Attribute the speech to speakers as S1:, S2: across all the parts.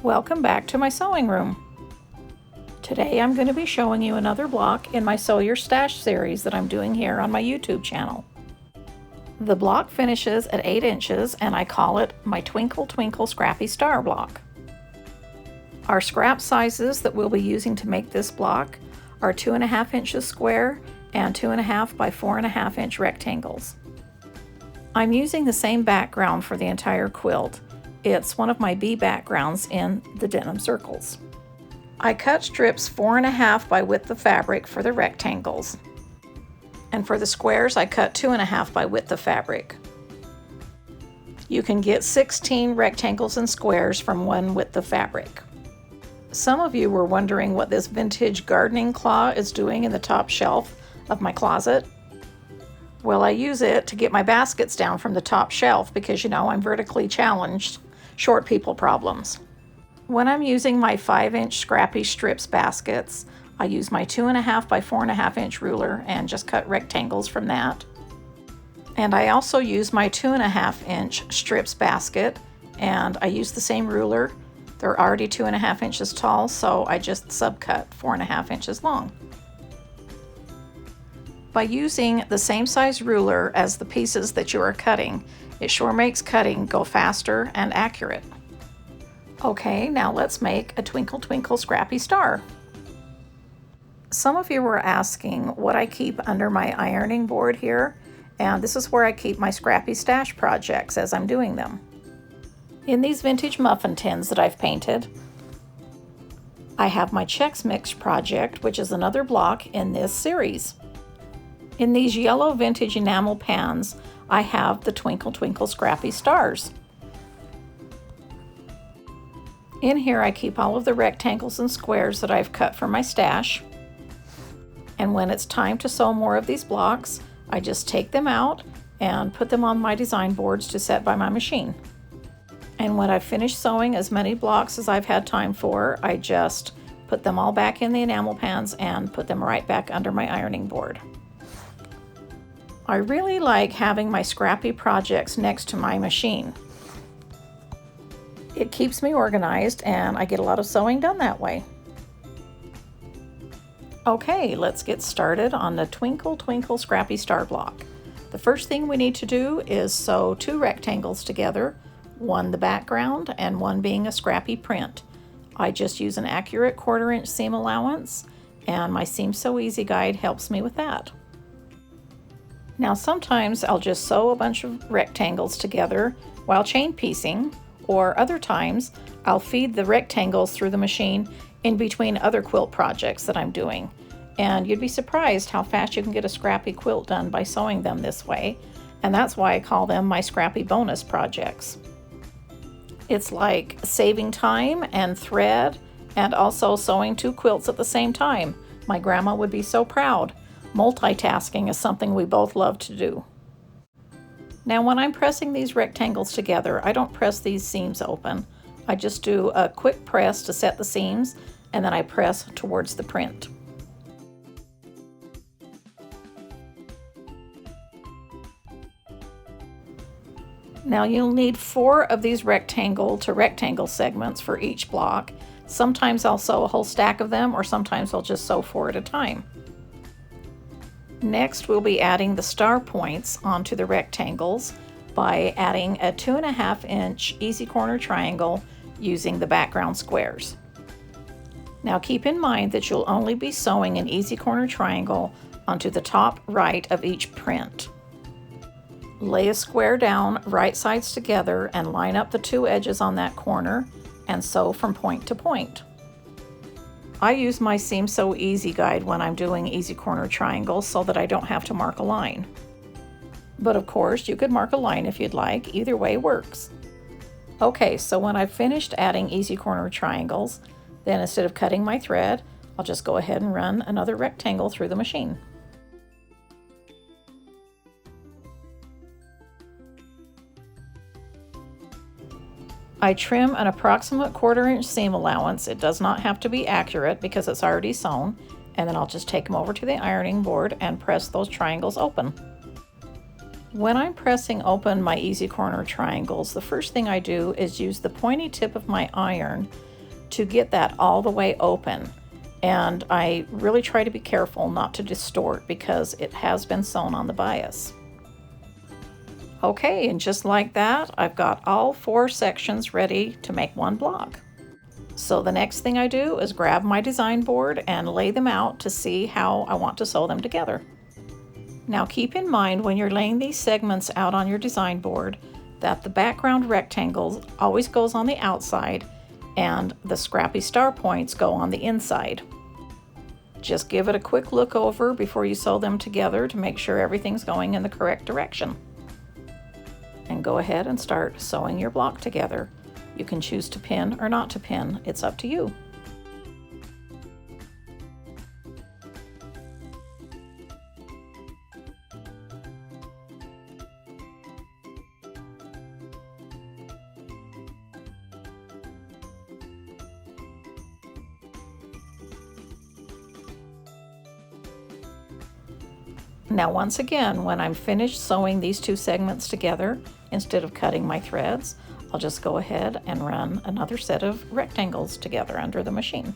S1: Welcome back to my sewing room. Today I'm going to be showing you another block in my Sew Your Stash series that I'm doing here on my YouTube channel. The block finishes at 8 inches and I call it my Twinkle Twinkle Scrappy Star block. Our scrap sizes that we'll be using to make this block are 2.5 inches square and 2.5 by 4.5 inch rectangles. I'm using the same background for the entire quilt. It's one of my bee backgrounds in the denim circles. I cut strips 4.5 by width of fabric for the rectangles. And for the squares, I cut 2.5 by width of fabric. You can get 16 rectangles and squares from one width of fabric. Some of you were wondering what this vintage gardening claw is doing in the top shelf of my closet. Well, I use it to get my baskets down from the top shelf because, I'm vertically challenged. Short people problems. When I'm using my 5-inch scrappy strips baskets, I use my 2.5 by 4.5 inch ruler and just cut rectangles from that. And I also use my 2.5 inch strips basket, and I use the same ruler. They're already 2.5 inches tall, so I just subcut 4.5 inches long. By using the same size ruler as the pieces that you are cutting, it sure makes cutting go faster and accurate. Okay, now let's make a Twinkle Twinkle Scrappy Star. Some of you were asking what I keep under my ironing board here, and this is where I keep my scrappy stash projects as I'm doing them. In these vintage muffin tins that I've painted, I have my Chex Mix project, which is another block in this series. In these yellow vintage enamel pans, I have the Twinkle Twinkle Scrappy Stars. In here I keep all of the rectangles and squares that I've cut for my stash. And when it's time to sew more of these blocks, I just take them out and put them on my design boards to set by my machine. And when I've finished sewing as many blocks as I've had time for, I just put them all back in the enamel pans and put them right back under my ironing board. I really like having my scrappy projects next to my machine. It keeps me organized and I get a lot of sewing done that way. Okay, let's get started on the Twinkle Twinkle Scrappy Star block. The first thing we need to do is sew 2 rectangles together, one the background and one being a scrappy print. I just use an accurate 1/4 inch seam allowance, and my Seam Sew Easy guide helps me with that. Now sometimes I'll just sew a bunch of rectangles together while chain piecing, or other times I'll feed the rectangles through the machine in between other quilt projects that I'm doing. And you'd be surprised how fast you can get a scrappy quilt done by sewing them this way, and that's why I call them my scrappy bonus projects. It's like saving time and thread and also sewing 2 quilts at the same time. My grandma would be so proud. Multitasking is something we both love to do. Now when I'm pressing these rectangles together, I don't press these seams open. I just do a quick press to set the seams, and then I press towards the print. Now you'll need 4 of these rectangle to rectangle segments for each block. Sometimes I'll sew a whole stack of them, or sometimes I'll just sew 4 at a time. Next, we'll be adding the star points onto the rectangles by adding a 2.5 inch easy corner triangle using the background squares. Now keep in mind that you'll only be sewing an easy corner triangle onto the top right of each print. Lay a square down right sides together and line up the 2 edges on that corner and sew from point to point. I use my Seam Sew Easy guide when I'm doing easy corner triangles so that I don't have to mark a line. But of course, you could mark a line if you'd like. Either way works. Okay, so when I've finished adding easy corner triangles, then instead of cutting my thread, I'll just go ahead and run another rectangle through the machine. I trim an approximate 1/4 inch seam allowance. It does not have to be accurate because it's already sewn, and then I'll just take them over to the ironing board and press those triangles open. When I'm pressing open my easy corner triangles, the first thing I do is use the pointy tip of my iron to get that all the way open. And I really try to be careful not to distort because it has been sewn on the bias. Okay, and just like that, I've got all 4 sections ready to make one block. So the next thing I do is grab my design board and lay them out to see how I want to sew them together. Now keep in mind when you're laying these segments out on your design board that the background rectangle always goes on the outside and the scrappy star points go on the inside. Just give it a quick look over before you sew them together to make sure everything's going in the correct direction. And go ahead and start sewing your block together. You can choose to pin or not to pin, it's up to you. Now once again, when I'm finished sewing these 2 segments together, instead of cutting my threads, I'll just go ahead and run another set of rectangles together under the machine.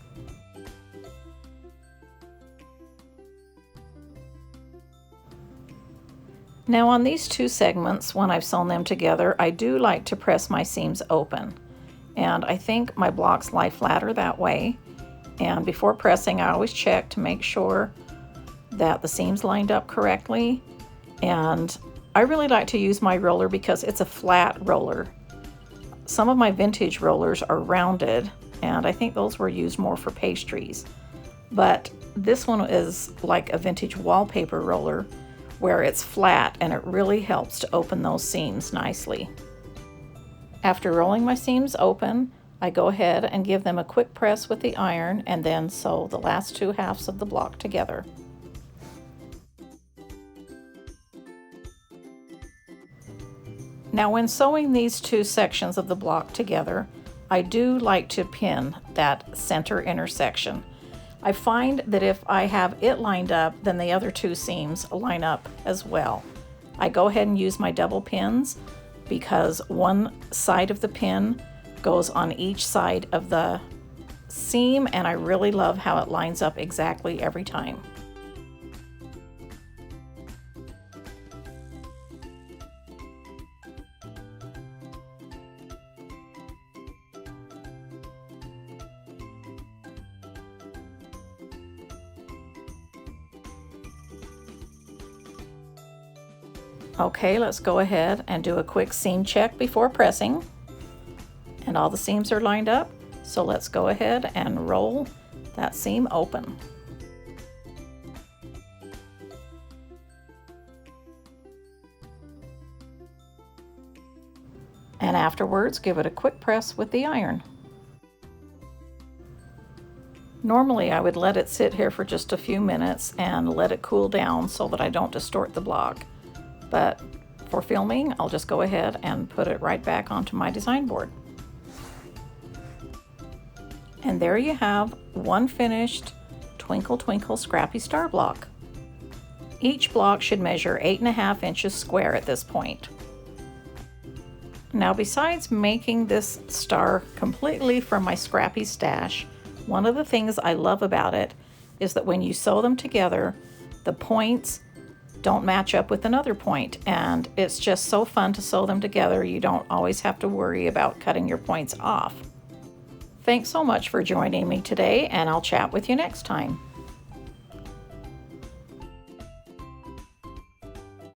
S1: Now on these 2 segments, when I've sewn them together, I do like to press my seams open. And I think my blocks lie flatter that way. And before pressing, I always check to make sure that the seams lined up correctly. And I really like to use my roller because it's a flat roller. Some of my vintage rollers are rounded, and I think those were used more for pastries. But this one is like a vintage wallpaper roller where it's flat, and it really helps to open those seams nicely. After rolling my seams open, I go ahead and give them a quick press with the iron and then sew the last 2 halves of the block together. Now when sewing these 2 sections of the block together, I do like to pin that center intersection. I find that if I have it lined up, then the other 2 seams line up as well. I go ahead and use my double pins because one side of the pin goes on each side of the seam, and I really love how it lines up exactly every time. Okay, let's go ahead and do a quick seam check before pressing. And all the seams are lined up, so let's go ahead and roll that seam open. And afterwards, give it a quick press with the iron. Normally, I would let it sit here for just a few minutes and let it cool down so that I don't distort the block. But for filming, I'll just go ahead and put it right back onto my design board. And there you have one finished Twinkle Twinkle Scrappy Star block. Each block should measure 8.5 inches square at this point. Now, besides making this star completely from my scrappy stash, one of the things I love about it is that when you sew them together, the points don't match up with another point, and it's just so fun to sew them together. You don't always have to worry about cutting your points off. Thanks so much for joining me today, and I'll chat with you next time.